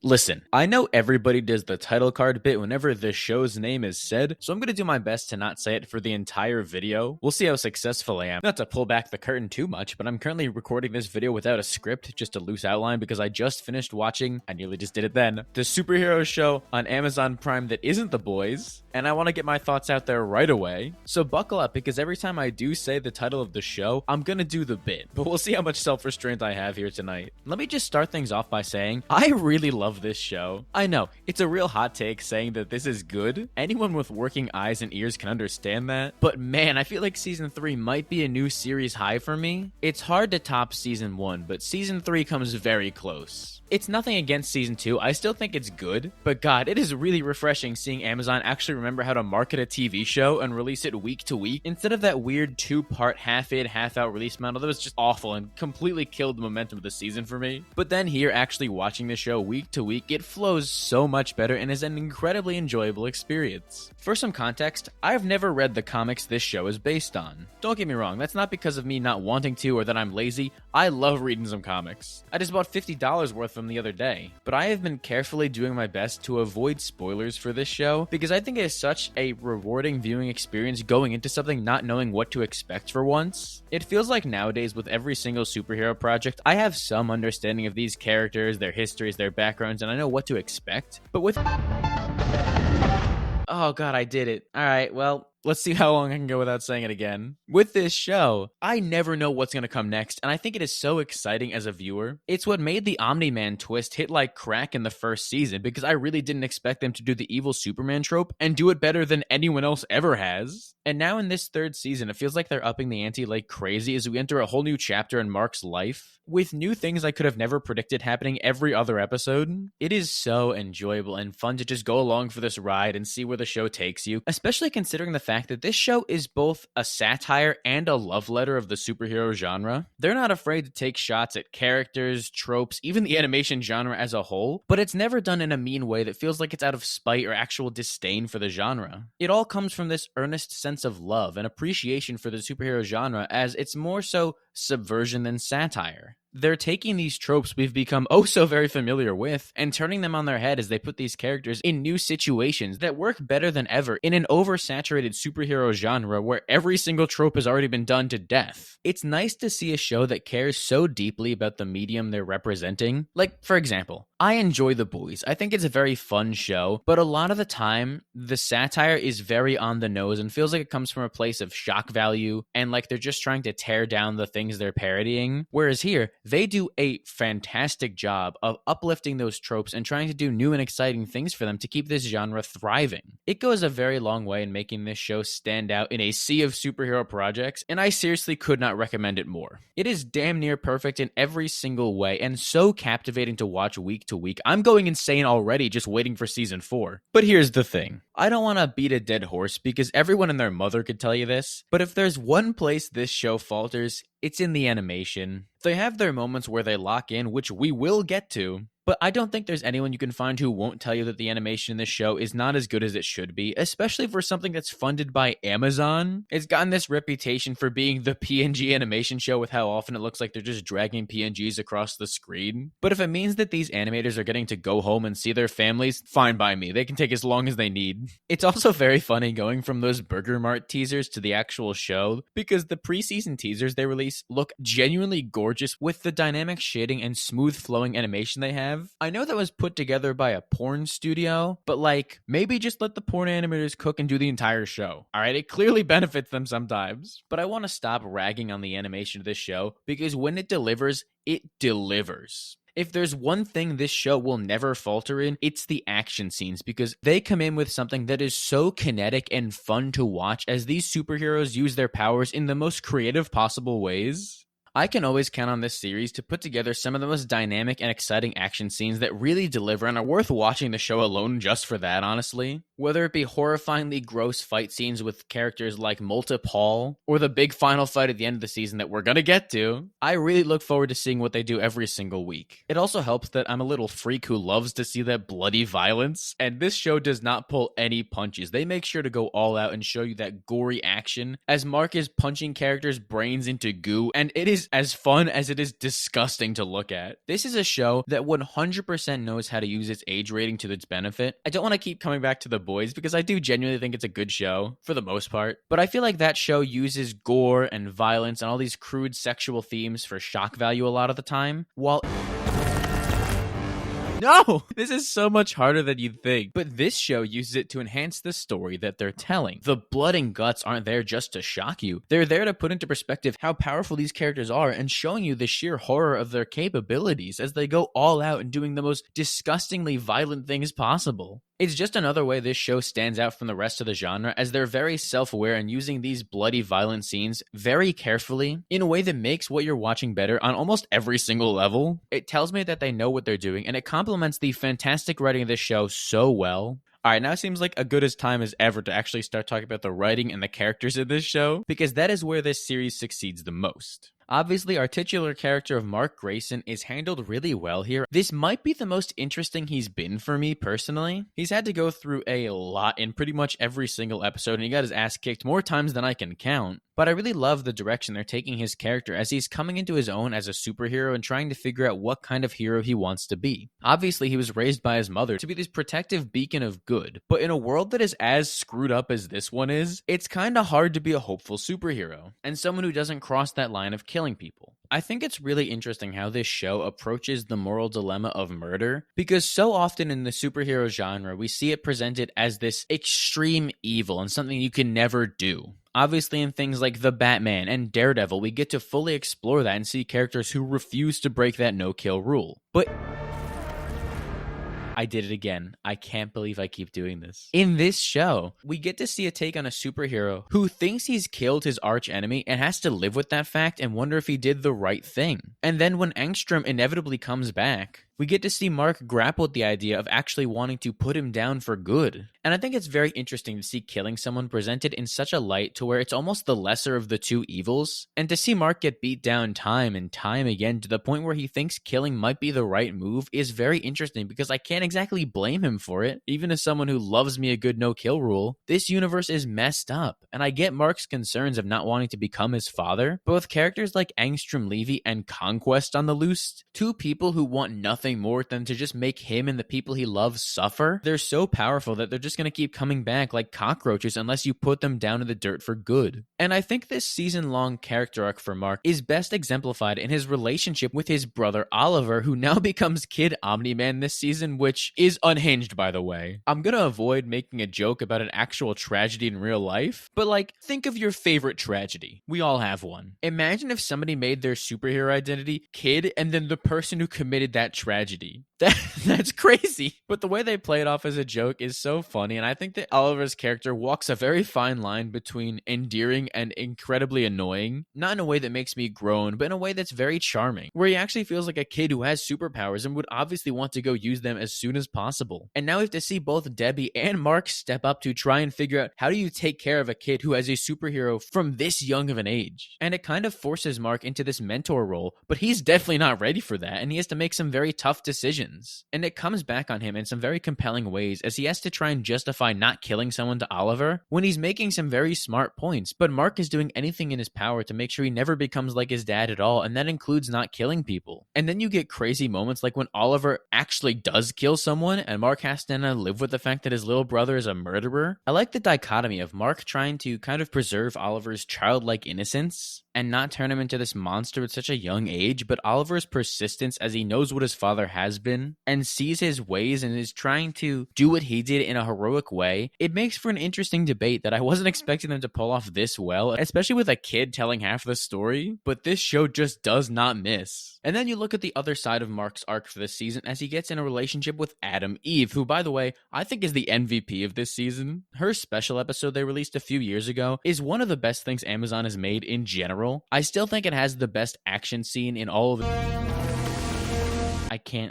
Listen, I know everybody does the title card bit whenever the show's name is said, so I'm going to do my best to not say it for the entire video. We'll see how successful I am. Not to pull back the curtain too much, but I'm currently recording this video without a script, just a loose outline, because I just finished watching, I nearly just did it then, the superhero show on Amazon Prime that isn't The Boys, and I want to get my thoughts out there right away. So buckle up, because every time I do say the title of the show, I'm going to do the bit, but we'll see how much self-restraint I have here tonight. Let me just start things off by saying, I really love this show. I know, it's a real hot take saying that this is good. Anyone with working eyes and ears can understand that. But man, I feel like season 3 might be a new series high for me. It's hard to top season 1, but season 3 comes very close. It's nothing against season 2, I still think it's good, but god, it is really refreshing seeing Amazon actually remember how to market a TV show and release it week to week, instead of that weird 2-part half-in, half-out release model that was just awful and completely killed the momentum of the season for me. But then here, actually watching the show week to week, it flows so much better and is an incredibly enjoyable experience. For some context, I've never read the comics this show is based on. Don't get me wrong, that's not because of me not wanting to or that I'm lazy. I love reading some comics. I just bought $50 worth of them the other day. But I have been carefully doing my best to avoid spoilers for this show because I think it is such a rewarding viewing experience going into something not knowing what to expect for once. It feels like nowadays with every single superhero project, I have some understanding of these characters, their histories, their backgrounds, and I know what to expect. But with... Oh god, I did it. Alright, well, let's see how long I can go without saying it again. With this show, I never know what's going to come next, and I think it is so exciting as a viewer. It's what made the Omni-Man twist hit like crack in the first season, because I really didn't expect them to do the evil Superman trope and do it better than anyone else ever has. And now in this third season, it feels like they're upping the ante like crazy as we enter a whole new chapter in Mark's life, with new things I could have never predicted happening every other episode. It is so enjoyable and fun to just go along for this ride and see where the show takes you, especially considering the fact that this show is both a satire and a love letter of the superhero genre. They're not afraid to take shots at characters, tropes, even the animation genre as a whole, but it's never done in a mean way that feels like it's out of spite or actual disdain for the genre. It all comes from this earnest sense of love and appreciation for the superhero genre, as it's more so subversion than satire. They're taking these tropes we've become oh so very familiar with and turning them on their head as they put these characters in new situations that work better than ever in an oversaturated superhero genre where every single trope has already been done to death. It's nice to see a show that cares so deeply about the medium they're representing. Like, for example, I enjoy The Boys. I think it's a very fun show, but a lot of the time, the satire is very on the nose and feels like it comes from a place of shock value and like they're just trying to tear down the things they're parodying. Whereas here, they do a fantastic job of uplifting those tropes and trying to do new and exciting things for them to keep this genre thriving. It goes a very long way in making this show stand out in a sea of superhero projects, and I seriously could not recommend it more. It is damn near perfect in every single way and so captivating to watch week to week. I'm going insane already just waiting for season 4. But here's the thing. I don't want to beat a dead horse because everyone and their mother could tell you this, but if there's one place this show falters, it's in the animation. They have their moments where they lock in, which we will get to, but I don't think there's anyone you can find who won't tell you that the animation in this show is not as good as it should be, especially for something that's funded by Amazon. It's gotten this reputation for being the PNG animation show with how often it looks like they're just dragging PNGs across the screen. But if it means that these animators are getting to go home and see their families, fine by me. They can take as long as they need. It's also very funny going from those Burger Mart teasers to the actual show, because the preseason teasers they release look genuinely gorgeous with the dynamic shading and smooth flowing animation they have. I know that was put together by a porn studio, but like, maybe just let the porn animators cook and do the entire show. Alright, it clearly benefits them sometimes. But I want to stop ragging on the animation of this show, because when it delivers, it delivers. If there's one thing this show will never falter in, it's the action scenes, because they come in with something that is so kinetic and fun to watch as these superheroes use their powers in the most creative possible ways. I can always count on this series to put together some of the most dynamic and exciting action scenes that really deliver and are worth watching the show alone just for that, honestly. Whether it be horrifyingly gross fight scenes with characters like Multi-Paul, or the big final fight at the end of the season that we're gonna get to, I really look forward to seeing what they do every single week. It also helps that I'm a little freak who loves to see that bloody violence, and this show does not pull any punches. They make sure to go all out and show you that gory action as Mark is punching characters' brains into goo, and it is is as fun as it is disgusting to look at. This is a show that 100% knows how to use its age rating to its benefit. I don't want to keep coming back to The Boys because I do genuinely think it's a good show for the most part, but I feel like that show uses gore and violence and all these crude sexual themes for shock value a lot of the time, while no, this is so much harder than you'd think. But this show uses it to enhance the story that they're telling. The blood and guts aren't there just to shock you. They're there to put into perspective how powerful these characters are and showing you the sheer horror of their capabilities as they go all out and doing the most disgustingly violent things possible. It's just another way this show stands out from the rest of the genre, as they're very self-aware and using these bloody, violent scenes very carefully in a way that makes what you're watching better on almost every single level. It tells me that they know what they're doing, and it complements the fantastic writing of this show so well. Alright, now seems like a good as time as ever to actually start talking about the writing and the characters of this show, because that is where this series succeeds the most. Obviously, our titular character of Mark Grayson is handled really well here. This might be the most interesting he's been for me personally. He's had to go through a lot in pretty much every single episode, and he got his ass kicked more times than I can count. But I really love the direction they're taking his character as he's coming into his own as a superhero and trying to figure out what kind of hero he wants to be. Obviously, he was raised by his mother to be this protective beacon of good, but in a world that is as screwed up as this one is, it's kinda hard to be a hopeful superhero, and someone who doesn't cross that line of killing people. I think it's really interesting how this show approaches the moral dilemma of murder, because so often in the superhero genre, we see it presented as this extreme evil and something you can never do. Obviously, in things like The Batman and Daredevil, we get to fully explore that and see characters who refuse to break that no-kill rule. But I did it again. I can't believe I keep doing this. In this show, we get to see a take on a superhero who thinks he's killed his arch enemy and has to live with that fact and wonder if he did the right thing. And then when Angstrom inevitably comes back, we get to see Mark grapple with the idea of actually wanting to put him down for good. And I think it's very interesting to see killing someone presented in such a light to where it's almost the lesser of the two evils. And to see Mark get beat down time and time again to the point where he thinks killing might be the right move is very interesting, because I can't exactly blame him for it. Even as someone who loves me a good no-kill rule, this universe is messed up. And I get Mark's concerns of not wanting to become his father, but with characters like Angstrom Levy and Conquest on the loose, two people who want nothing more than to just make him and the people he loves suffer, they're so powerful that they're just going to keep coming back like cockroaches unless you put them down in the dirt for good. And I think this season-long character arc for Mark is best exemplified in his relationship with his brother Oliver, who now becomes Kid Omni-Man this season, which is unhinged, by the way. I'm going to avoid making a joke about an actual tragedy in real life, but like, think of your favorite tragedy. We all have one. Imagine if somebody made their superhero identity Kid and then the person who committed that tragedy. That's crazy. But the way they play it off as a joke is so funny, and I think that Oliver's character walks a very fine line between endearing and incredibly annoying. Not in a way that makes me groan, but in a way that's very charming, where he actually feels like a kid who has superpowers and would obviously want to go use them as soon as possible. And now we have to see both Debbie and Mark step up to try and figure out, how do you take care of a kid who has a superhero from this young of an age? And it kind of forces Mark into this mentor role, but he's definitely not ready for that, and he has to make some very tough decisions. And it comes back on him in some very compelling ways, as he has to try and justify not killing someone to Oliver when he's making some very smart points, but Mark is doing anything in his power to make sure he never becomes like his dad at all, and that includes not killing people. And then you get crazy moments like when Oliver actually does kill someone and Mark has to now live with the fact that his little brother is a murderer. I like the dichotomy of Mark trying to kind of preserve Oliver's childlike innocence and not turn him into this monster at such a young age, but Oliver's persistence as he knows what his father has been and sees his ways and is trying to do what he did in a heroic way. It makes for an interesting debate that I wasn't expecting them to pull off this well, especially with a kid telling half the story, but this show just does not miss. And then you look at the other side of Mark's arc for this season as he gets in a relationship with Adam Eve, who, by the way, I think is the MVP of this season. Her special episode they released a few years ago is one of the best things Amazon has made in general. I still think it has the best action scene in all of it.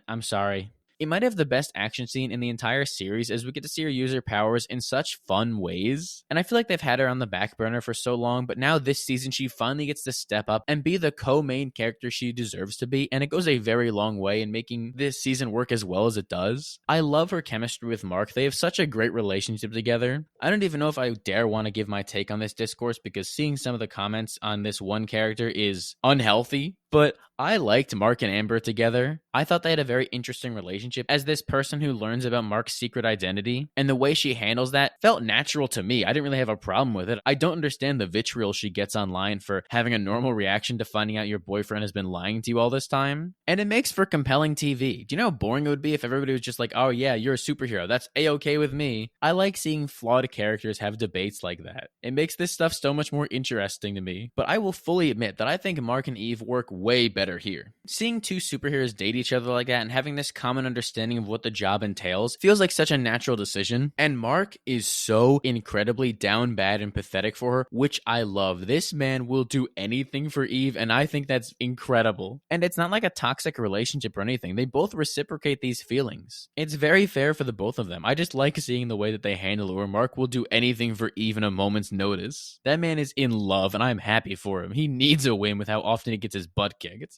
I'm sorry. It might have the best action scene in the entire series as we get to see her use her powers in such fun ways. And I feel like they've had her on the back burner for so long, but now this season she finally gets to step up and be the co-main character she deserves to be, and it goes a very long way in making this season work as well as it does. I love her chemistry with Mark. They have such a great relationship together. I don't even know if I dare want to give my take on this discourse because seeing some of the comments on this one character is unhealthy, but I liked Mark and Amber together. I thought they had a very interesting relationship as this person who learns about Mark's secret identity, and the way she handles that felt natural to me. I didn't really have a problem with it. I don't understand the vitriol she gets online for having a normal reaction to finding out your boyfriend has been lying to you all this time. And it makes for compelling TV. Do you know how boring it would be if everybody was just like, oh yeah, you're a superhero, that's a-okay with me? I like seeing flawed characters have debates like that. It makes this stuff so much more interesting to me. But I will fully admit that I think Mark and Eve work way better here. Seeing two superheroes date each other like that and having this common understanding of what the job entails feels like such a natural decision. And Mark is so incredibly down bad and pathetic for her, which I love. This man will do anything for Eve, and I think that's incredible. And it's not like a toxic relationship or anything. They both reciprocate these feelings. It's very fair for the both of them. I just like seeing the way that they handle it, where Mark will do anything for Eve in a moment's notice. That man is in love, and I'm happy for him. He needs a win with how often he gets his butt kicked.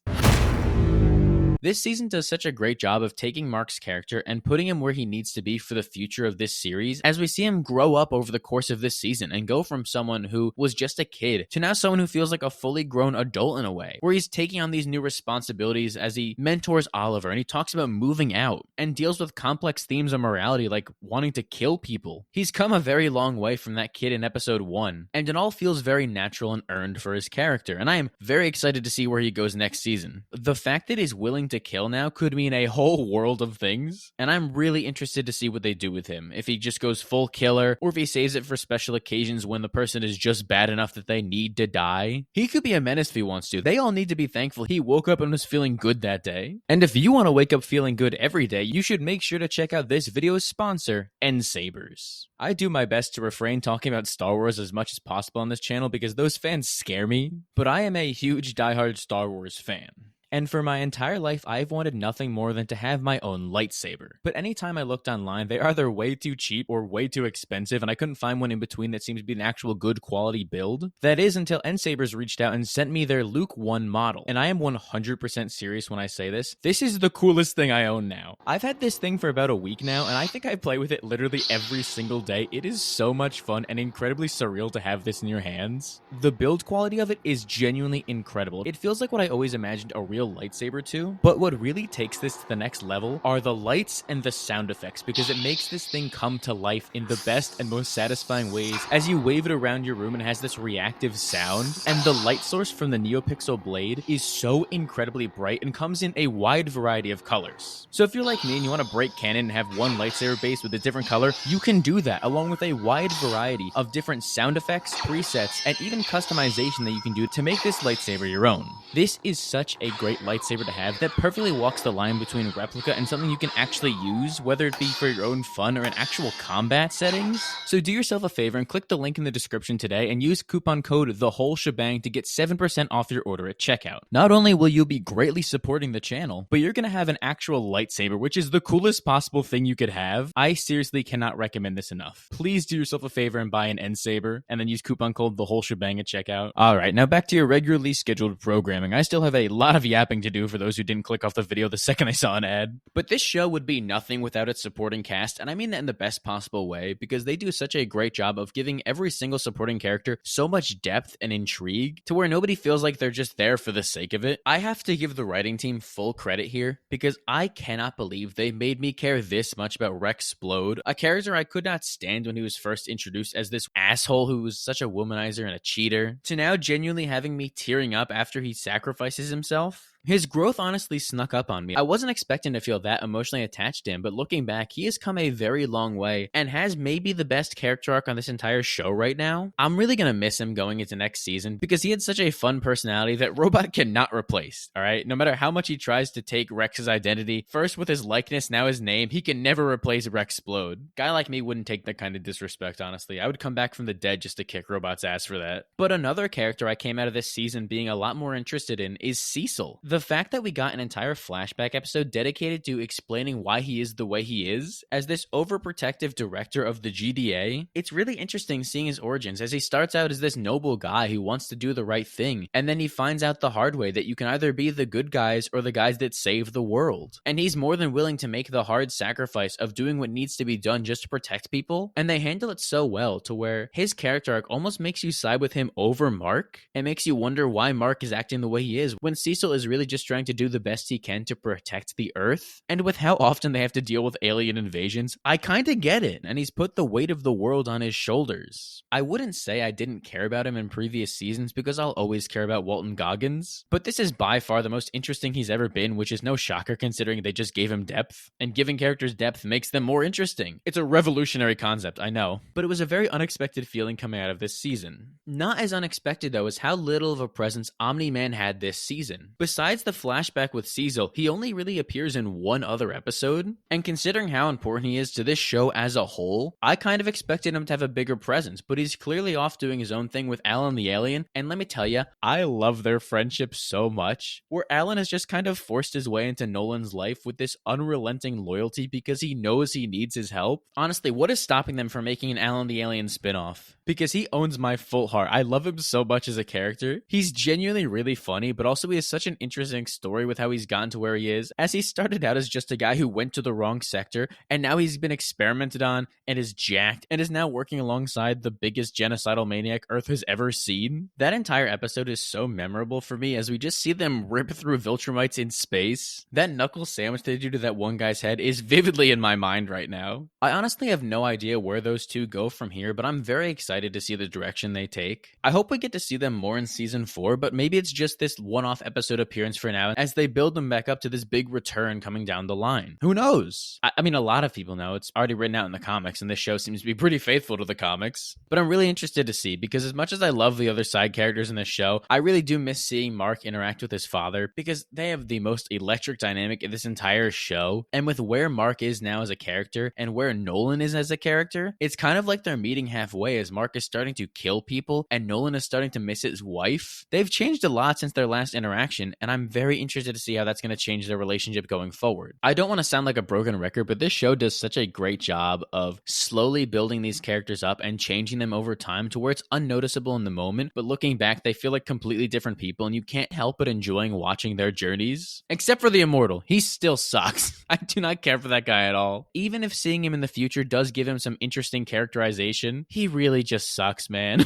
This season does such a great job of taking Mark's character and putting him where he needs to be for the future of this series, as we see him grow up over the course of this season and go from someone who was just a kid to now someone who feels like a fully grown adult in a way, where he's taking on these new responsibilities as he mentors Oliver and he talks about moving out and deals with complex themes of morality like wanting to kill people. He's come a very long way from that kid in episode 1, and it all feels very natural and earned for his character, and I am very excited to see where he goes next season. The fact that he's willing to kill now could mean a whole world of things, and I'm really interested to see what they do with him. If he just goes full killer, or if he saves it for special occasions when the person is just bad enough that they need to die. He could be a menace if he wants to. They all need to be thankful he woke up and was feeling good that day. And if you want to wake up feeling good every day, you should make sure to check out this video's sponsor, N-Sabers. I do my best to refrain talking about Star Wars as much as possible on this channel because those fans scare me, but I am a huge diehard Star Wars fan. And for my entire life, I've wanted nothing more than to have my own lightsaber. But anytime I looked online, they are either way too cheap or way too expensive, and I couldn't find one in between that seems to be an actual good quality build. That is until N-Sabers reached out and sent me their Luke 1 model. And I am 100% serious when I say this. This is the coolest thing I own now. I've had this thing for about a week now, and I think I play with it literally every single day. It is so much fun and incredibly surreal to have this in your hands. The build quality of it is genuinely incredible. It feels like what I always imagined a real lightsaber to, but what really takes this to the next level are the lights and the sound effects, because it makes this thing come to life in the best and most satisfying ways as you wave it around your room and it has this reactive sound. And the light source from the NeoPixel blade is so incredibly bright and comes in a wide variety of colors. So if you're like me and you want to break canon and have one lightsaber base with a different color, you can do that along with a wide variety of different sound effects, presets, and even customization that you can do to make this lightsaber your own. This is such a great lightsaber to have that perfectly walks the line between replica and something you can actually use, whether it be for your own fun or in actual combat settings. So do yourself a favor and click the link in the description today and use coupon code THEWHOLESHEBANG to get 7% off your order at checkout. Not only will you be greatly supporting the channel, but you're going to have an actual lightsaber, which is the coolest possible thing you could have. I seriously cannot recommend this enough. Please do yourself a favor and buy an N-Saber and then use coupon code THEWHOLESHEBANG at checkout. Alright, now back to your regularly scheduled programming. I still have a lot of yapping to do for those who didn't click off the video the second I saw an ad. But this show would be nothing without its supporting cast, and I mean that in the best possible way, because they do such a great job of giving every single supporting character so much depth and intrigue to where nobody feels like they're just there for the sake of it. I have to give the writing team full credit here, because I cannot believe they made me care this much about Rexplode, a character I could not stand when he was first introduced as this asshole who was such a womanizer and a cheater, to now genuinely having me tearing up after he sacrifices himself. His growth honestly snuck up on me. I wasn't expecting to feel that emotionally attached to him, but looking back, he has come a very long way and has maybe the best character arc on this entire show right now. I'm really gonna miss him going into next season because he had such a fun personality that Robot cannot replace, alright? No matter how much he tries to take Rex's identity, first with his likeness, now his name, he can never replace Rexplode. Guy like me wouldn't take that kind of disrespect, honestly. I would come back from the dead just to kick Robot's ass for that. But another character I came out of this season being a lot more interested in is Cecil. The fact that we got an entire flashback episode dedicated to explaining why he is the way he is, as this overprotective director of the GDA, it's really interesting seeing his origins, as he starts out as this noble guy who wants to do the right thing, and then he finds out the hard way that you can either be the good guys or the guys that save the world. And he's more than willing to make the hard sacrifice of doing what needs to be done just to protect people, and they handle it so well to where his character arc almost makes you side with him over Mark, and makes you wonder why Mark is acting the way he is when Cecil is really just trying to do the best he can to protect the Earth. And with how often they have to deal with alien invasions, I kinda get it, and he's put the weight of the world on his shoulders. I wouldn't say I didn't care about him in previous seasons, because I'll always care about Walton Goggins, but this is by far the most interesting he's ever been, which is no shocker considering they just gave him depth, and giving characters depth makes them more interesting. It's a revolutionary concept, I know, but it was a very unexpected feeling coming out of this season. Not as unexpected though as how little of a presence Omni-Man had this season. Besides the flashback with Cecil, he only really appears in one other episode, and considering how important he is to this show as a whole, I kind of expected him to have a bigger presence, but he's clearly off doing his own thing with Alan the Alien, and let me tell you, I love their friendship so much, where Alan has just kind of forced his way into Nolan's life with this unrelenting loyalty because he knows he needs his help. Honestly, what is stopping them from making an Alan the Alien spinoff? Because he owns my full heart. I love him so much as a character. He's genuinely really funny, but also he has such an interesting story with how he's gotten to where he is, as he started out as just a guy who went to the wrong sector, and now he's been experimented on and is jacked, and is now working alongside the biggest genocidal maniac Earth has ever seen. That entire episode is so memorable for me, as we just see them rip through Viltrumites in space. That knuckle sandwich they do to that one guy's head is vividly in my mind right now. I honestly have no idea where those two go from here, but I'm very excited to see the direction they take. I hope we get to see them more in season 4, but maybe it's just this one-off episode appearance for now, as they build them back up to this big return coming down the line. Who knows? I mean, a lot of people know. It's already written out in the comics, and this show seems to be pretty faithful to the comics. But I'm really interested to see, because as much as I love the other side characters in this show, I really do miss seeing Mark interact with his father, because they have the most electric dynamic in this entire show. And with where Mark is now as a character, and where Nolan is as a character, it's kind of like they're meeting halfway, as Mark is starting to kill people, and Nolan is starting to miss his wife. They've changed a lot since their last interaction, and I'm very interested to see how that's going to change their relationship going forward. I don't want to sound like a broken record, but this show does such a great job of slowly building these characters up and changing them over time to where it's unnoticeable in the moment, but looking back, they feel like completely different people, and you can't help but enjoying watching their journeys. Except for the Immortal. He still sucks. I do not care for that guy at all. Even if seeing him in the future does give him some interesting characterization, he really just sucks, man.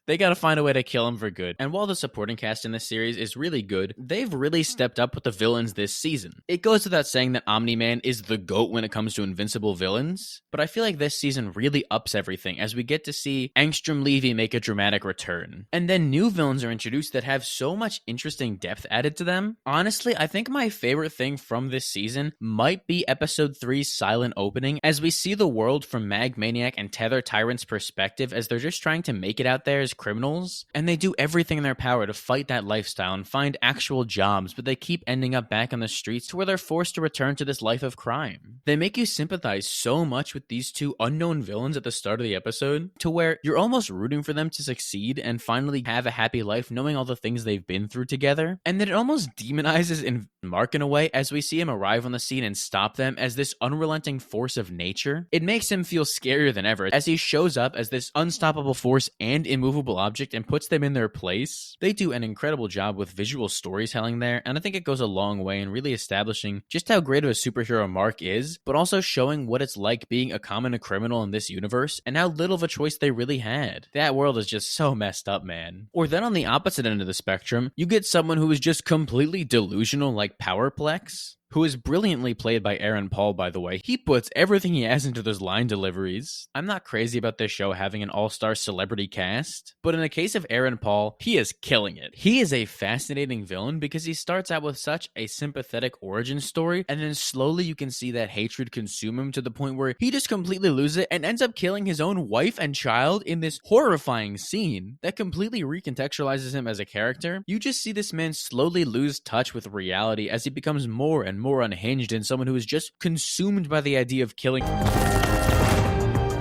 They gotta find a way to kill him for good. And while the supporting cast in this series is really good, they've really stepped up with the villains this season. It goes without saying that Omni-Man is the GOAT when it comes to invincible villains, but I feel like this season really ups everything, as we get to see Angstrom Levy make a dramatic return. And then new villains are introduced that have so much interesting depth added to them. Honestly, I think my favorite thing from this season might be episode 3's silent opening, as we see the world from Mag Maniac and Tether Tyrant's perspective, as they're just trying to make it out there as criminals, and they do everything in their power to fight that lifestyle and find actual jobs, but they keep ending up back on the streets to where they're forced to return to this life of crime. They make you sympathize so much with these two unknown villains at the start of the episode, to where you're almost rooting for them to succeed and finally have a happy life knowing all the things they've been through together, and then it almost demonizes Mark in a way, as we see him arrive on the scene and stop them as this unrelenting force of nature. It makes him feel scarier than ever, as he shows up as this unstoppable force and immovable object and puts them in their place. They do an incredible job with visual storytelling there, and I think it goes a long way in really establishing just how great of a superhero Mark is, but also showing what it's like being a common criminal in this universe, and how little of a choice they really had. That world is just so messed up, man. Or then on the opposite end of the spectrum, you get someone who is just completely delusional like Powerplex, who is brilliantly played by Aaron Paul, by the way. He puts everything he has into those line deliveries. I'm not crazy about this show having an all-star celebrity cast, but in the case of Aaron Paul, he is killing it. He is a fascinating villain because he starts out with such a sympathetic origin story, and then slowly you can see that hatred consume him to the point where he just completely loses it and ends up killing his own wife and child in this horrifying scene that completely recontextualizes him as a character. You just see this man slowly lose touch with reality as he becomes more and more unhinged, and someone who is just consumed by the idea of killing.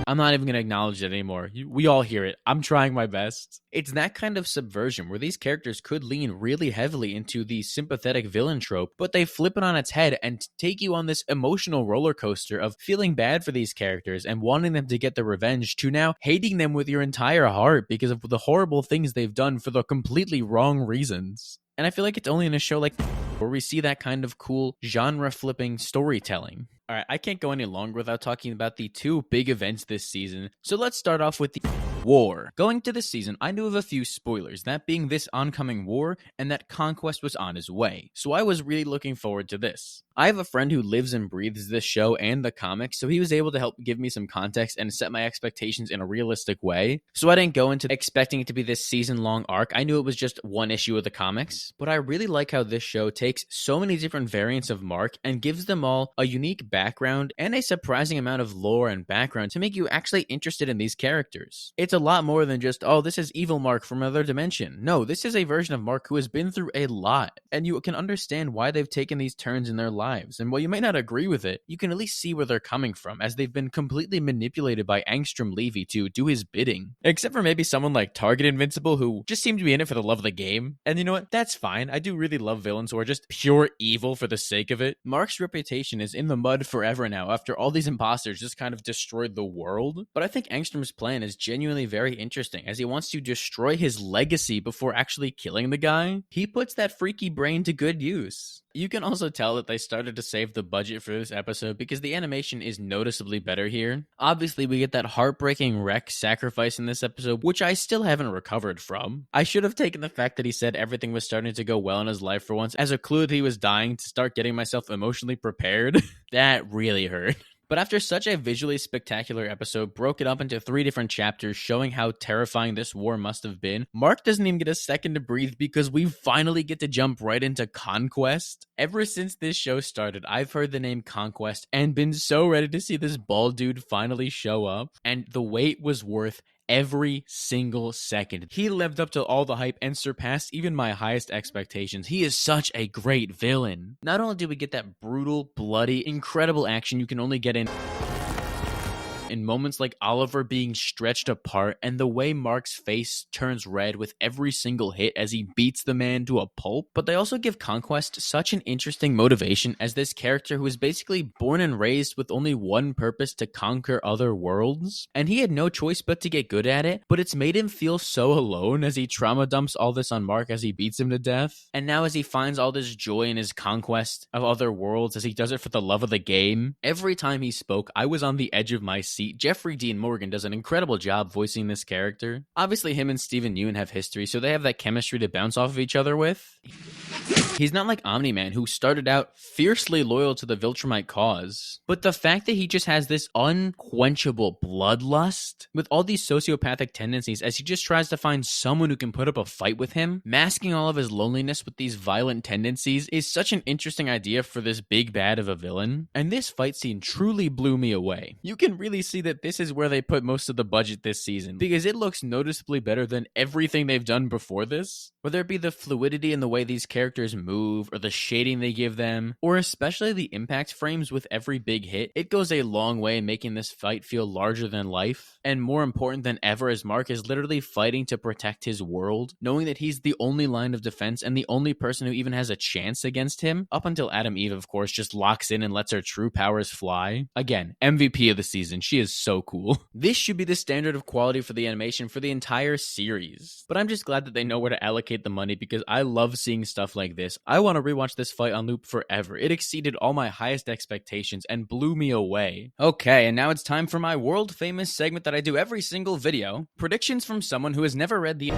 I'm not even going to acknowledge it anymore. We all hear it. I'm trying my best. It's that kind of subversion where these characters could lean really heavily into the sympathetic villain trope, but they flip it on its head and take you on this emotional roller coaster of feeling bad for these characters and wanting them to get their revenge to now hating them with your entire heart because of the horrible things they've done for the completely wrong reasons. And I feel like it's only in a show like where we see that kind of cool genre-flipping storytelling. All right, I can't go any longer without talking about the two big events this season, so let's start off with the war. Going to this season, I knew of a few spoilers, that being this oncoming war and that Conquest was on his way, so I was really looking forward to this. I have a friend who lives and breathes this show and the comics, so he was able to help give me some context and set my expectations in a realistic way. So I didn't go into expecting it to be this season-long arc. I knew it was just one issue of the comics, but I really like how this show takes so many different variants of Mark and gives them all a unique background and a surprising amount of lore and background to make you actually interested in these characters. It's a lot more than just, oh, this is evil Mark from another dimension. No, this is a version of Mark who has been through a lot, and you can understand why they've taken these turns in their lives. And while you may not agree with it, you can at least see where they're coming from, as they've been completely manipulated by Angstrom Levy to do his bidding. Except for maybe someone like Target Invincible, who just seemed to be in it for the love of the game. And you know what? That's fine. I do really love villains who are just pure evil for the sake of it. Mark's reputation is in the mud forever now, after all these imposters just kind of destroyed the world. But I think Angstrom's plan is genuinely very interesting, as he wants to destroy his legacy before actually killing the guy. He puts that freaky brain to good use. You can also tell that they started to save the budget for this episode because the animation is noticeably better here. Obviously, we get that heartbreaking Rex sacrifice in this episode, which I still haven't recovered from. I should have taken the fact that he said everything was starting to go well in his life for once as a clue that he was dying to start getting myself emotionally prepared. That really hurt. But after such a visually spectacular episode, broken up into 3 different chapters showing how terrifying this war must have been, Mark doesn't even get a second to breathe because we finally get to jump right into Conquest. Ever since this show started, I've heard the name Conquest and been so ready to see this bald dude finally show up, and the wait was worth every single second. He lived up to all the hype and surpassed even my highest expectations. He is such a great villain. Not only do we get that brutal, bloody, incredible action you can only get in moments like Oliver being stretched apart and the way Mark's face turns red with every single hit as he beats the man to a pulp, but they also give Conquest such an interesting motivation as this character who is basically born and raised with only one purpose: to conquer other worlds. And he had no choice but to get good at it, but it's made him feel so alone as he trauma dumps all this on Mark as he beats him to death. And now as he finds all this joy in his conquest of other worlds, as he does it for the love of the game, every time he spoke, I was on the edge of my seat. Jeffrey Dean Morgan does an incredible job voicing this character. Obviously, him and Steven Yeun have history, so they have that chemistry to bounce off of each other with. He's not like Omni-Man, who started out fiercely loyal to the Viltrumite cause. But the fact that he just has this unquenchable bloodlust with all these sociopathic tendencies as he just tries to find someone who can put up a fight with him, masking all of his loneliness with these violent tendencies, is such an interesting idea for this big bad of a villain. And this fight scene truly blew me away. You can really see that this is where they put most of the budget this season, because it looks noticeably better than everything they've done before this. Whether it be the fluidity in the way these characters move, or the shading they give them, or especially the impact frames with every big hit, it goes a long way in making this fight feel larger than life, and more important than ever as Mark is literally fighting to protect his world, knowing that he's the only line of defense and the only person who even has a chance against him, up until Adam Eve, of course, just locks in and lets her true powers fly. Again, MVP of the season. She is so cool. This should be the standard of quality for the animation for the entire series, but I'm just glad that they know where to allocate the money because I love seeing stuff like this. I want to rewatch this fight on loop forever. It exceeded all my highest expectations and blew me away. Okay, and now it's time for my world famous segment that I do every single video. Predictions from someone who has never read the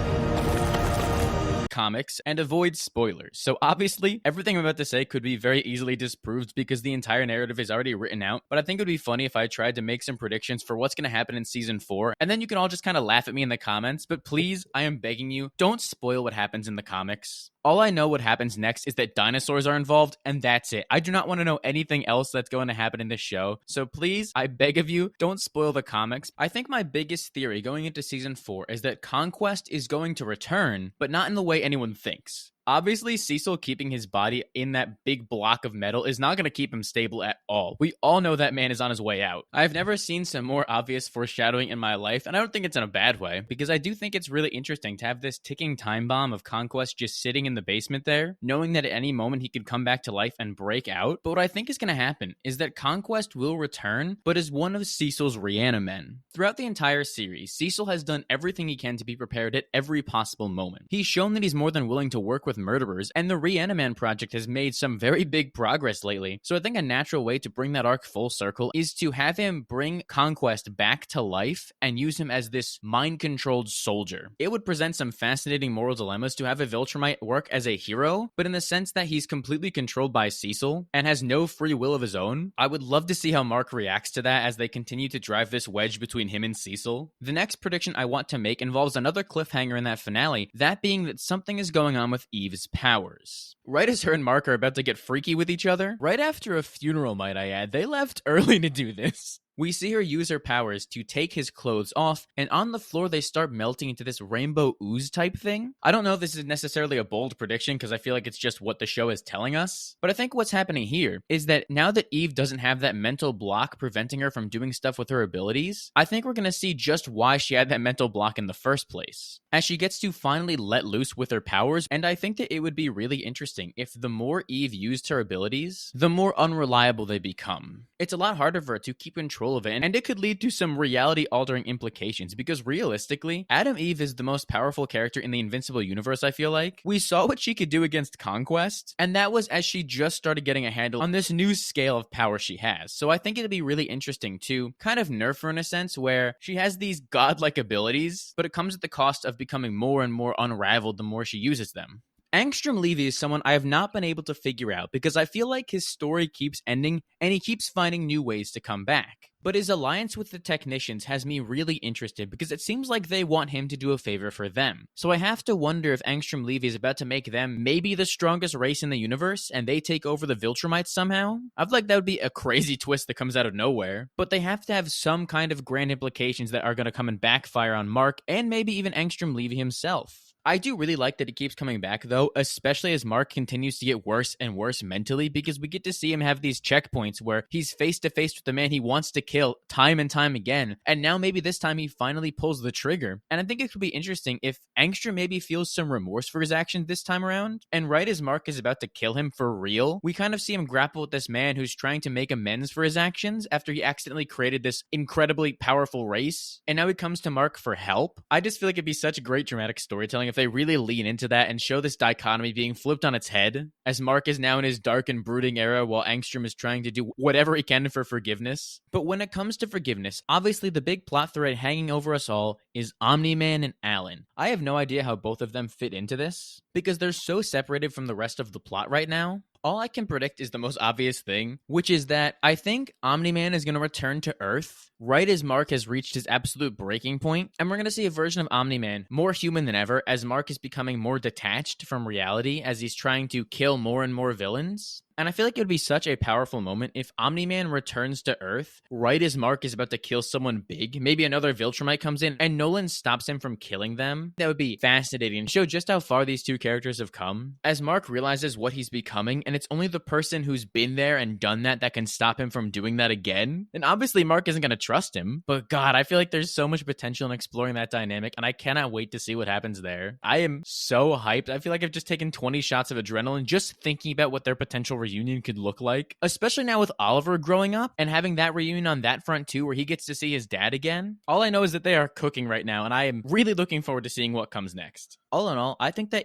comics and avoid spoilers. So obviously, everything I'm about to say could be very easily disproved because the entire narrative is already written out, but I think it would be funny if I tried to make some predictions for what's going to happen in season 4, and then you can all just kind of laugh at me in the comments, but please, I am begging you, don't spoil what happens in the comics. All I know what happens next is that dinosaurs are involved, and that's it. I do not want to know anything else that's going to happen in this show. So please, I beg of you, don't spoil the comics. I think my biggest theory going into season 4 is that Conquest is going to return, but not in the way anyone thinks. Obviously, Cecil keeping his body in that big block of metal is not going to keep him stable at all. We all know that man is on his way out. I've never seen some more obvious foreshadowing in my life, and I don't think it's in a bad way, because I do think it's really interesting to have this ticking time bomb of Conquest just sitting in the basement there, knowing that at any moment he could come back to life and break out. But what I think is going to happen is that Conquest will return, but as one of Cecil's Reanimen. Throughout the entire series, Cecil has done everything he can to be prepared at every possible moment. He's shown that he's more than willing to work with murderers, and the Reaniman project has made some very big progress lately. So I think a natural way to bring that arc full circle is to have him bring Conquest back to life and use him as this mind-controlled soldier. It would present some fascinating moral dilemmas to have a Viltrumite work as a hero, but in the sense that he's completely controlled by Cecil and has no free will of his own. I would love to see how Mark reacts to that as they continue to drive this wedge between him and Cecil. The next prediction I want to make involves another cliffhanger in that finale, that being that something is going on with Eve's powers. Right as her and Mark are about to get freaky with each other, right after a funeral, might I add, they left early to do this. We see her use her powers to take his clothes off, and on the floor they start melting into this rainbow ooze type thing. I don't know if this is necessarily a bold prediction because I feel like it's just what the show is telling us, but I think what's happening here is that now that Eve doesn't have that mental block preventing her from doing stuff with her abilities, I think we're going to see just why she had that mental block in the first place, as she gets to finally let loose with her powers. And I think that it would be really interesting if the more Eve used her abilities, the more unreliable they become. It's a lot harder for her to keep control of it, and it could lead to some reality-altering implications, because realistically, Adam Eve is the most powerful character in the Invincible universe, I feel like. We saw what she could do against Conquest, and that was as she just started getting a handle on this new scale of power she has. So I think it'd be really interesting to kind of nerf her in a sense, where she has these godlike abilities, but it comes at the cost of becoming more and more unraveled the more she uses them. Angstrom Levy is someone I have not been able to figure out because I feel like his story keeps ending and he keeps finding new ways to come back. But his alliance with the Technicians has me really interested because it seems like they want him to do a favor for them. So I have to wonder if Angstrom Levy is about to make them maybe the strongest race in the universe and they take over the Viltrumites somehow. I feel like that would be a crazy twist that comes out of nowhere. But they have to have some kind of grand implications that are going to come and backfire on Mark and maybe even Angstrom Levy himself. I do really like that he keeps coming back, though, especially as Mark continues to get worse and worse mentally, because we get to see him have these checkpoints where he's face-to-face with the man he wants to kill time and time again, and now maybe this time he finally pulls the trigger. And I think it could be interesting if Angstrom maybe feels some remorse for his actions this time around, and right as Mark is about to kill him for real, we kind of see him grapple with this man who's trying to make amends for his actions after he accidentally created this incredibly powerful race, and now he comes to Mark for help. I just feel like it'd be such great dramatic storytelling if they really lean into that and show this dichotomy being flipped on its head, as Mark is now in his dark and brooding era while Angstrom is trying to do whatever he can for forgiveness. But when it comes to forgiveness, obviously the big plot thread hanging over us all is Omni-Man and Alan. I have no idea how both of them fit into this, because they're so separated from the rest of the plot right now. All I can predict is the most obvious thing, which is that I think Omni-Man is going to return to Earth right as Mark has reached his absolute breaking point, and we're going to see a version of Omni-Man more human than ever as Mark is becoming more detached from reality as he's trying to kill more and more villains. And I feel like it would be such a powerful moment if Omni-Man returns to Earth right as Mark is about to kill someone big. Maybe another Viltrumite comes in and Nolan stops him from killing them. That would be fascinating and show just how far these two characters have come. As Mark realizes what he's becoming, and it's only the person who's been there and done that can stop him from doing that again. And obviously Mark isn't going to trust him, but God, I feel like there's so much potential in exploring that dynamic, and I cannot wait to see what happens there. I am so hyped. I feel like I've just taken 20 shots of adrenaline just thinking about what their potential reunion could look like, especially now with Oliver growing up and having that reunion on that front too, where he gets to see his dad again. All I know is that they are cooking right now, and I am really looking forward to seeing what comes next. All in all, I think that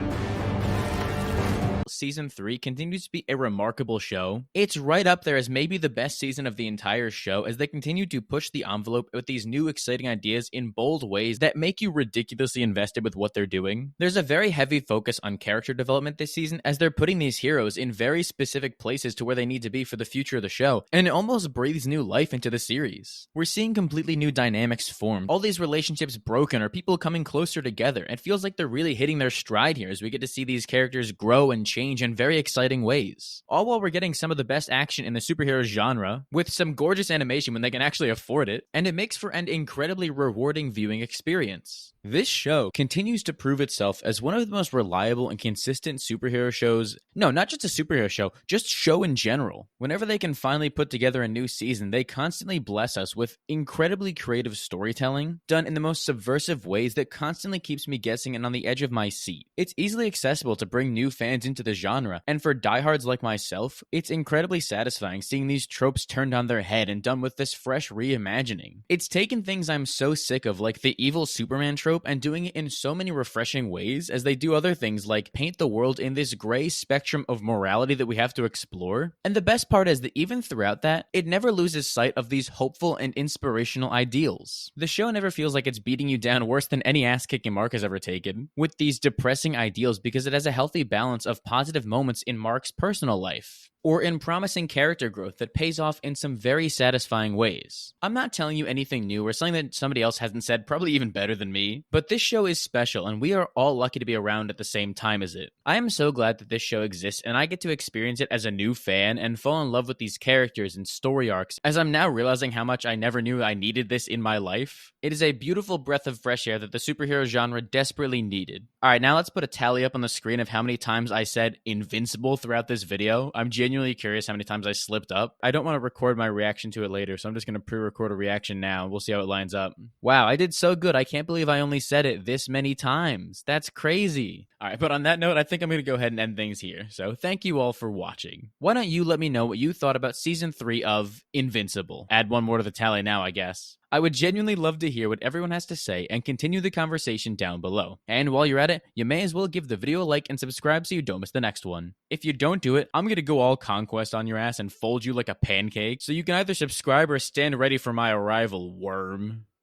Season 3 continues to be a remarkable show. It's right up there as maybe the best season of the entire show, as they continue to push the envelope with these new exciting ideas in bold ways that make you ridiculously invested with what they're doing. There's a very heavy focus on character development this season, as they're putting these heroes in very specific places to where they need to be for the future of the show, and it almost breathes new life into the series. We're seeing completely new dynamics form, all these relationships broken or people coming closer together. It feels like they're really hitting their stride here as we get to see these characters grow and change in very exciting ways, all while we're getting some of the best action in the superhero genre with some gorgeous animation when they can actually afford it, and it makes for an incredibly rewarding viewing experience. This show continues to prove itself as one of the most reliable and consistent superhero shows. No, not just a superhero show, just show in general. Whenever they can finally put together a new season, they constantly bless us with incredibly creative storytelling, done in the most subversive ways that constantly keeps me guessing and on the edge of my seat. It's easily accessible to bring new fans into the genre, and for diehards like myself, it's incredibly satisfying seeing these tropes turned on their head and done with this fresh reimagining. It's taken things I'm so sick of, like the evil Superman trope, and doing it in so many refreshing ways as they do other things like paint the world in this gray spectrum of morality that we have to explore. And the best part is that even throughout that, it never loses sight of these hopeful and inspirational ideals. The show never feels like it's beating you down worse than any ass-kicking Mark has ever taken with these depressing ideals, because it has a healthy balance of positive moments in Mark's personal life, or in promising character growth that pays off in some very satisfying ways. I'm not telling you anything new or something that somebody else hasn't said, probably even better than me, but this show is special and we are all lucky to be around at the same time as it. I am so glad that this show exists and I get to experience it as a new fan and fall in love with these characters and story arcs, as I'm now realizing how much I never knew I needed this in my life. It is a beautiful breath of fresh air that the superhero genre desperately needed. Alright, now let's put a tally up on the screen of how many times I said invincible throughout this video. I'm genuinely curious how many times I slipped up. I don't want to record my reaction to it later, so I'm just going to pre-record a reaction now. We'll see how it lines up. Wow, I did so good. I can't believe I only said it this many times. That's crazy. Alright, but on that note, I think I'm going to go ahead and end things here. So thank you all for watching. Why don't you let me know what you thought about Season 3 of Invincible? Add one more to the tally now, I guess. I would genuinely love to hear what everyone has to say and continue the conversation down below. And while you're at it, you may as well give the video a like and subscribe so you don't miss the next one. If you don't do it, I'm going to go all Conquest on your ass and fold you like a pancake, so you can either subscribe or stand ready for my arrival, worm.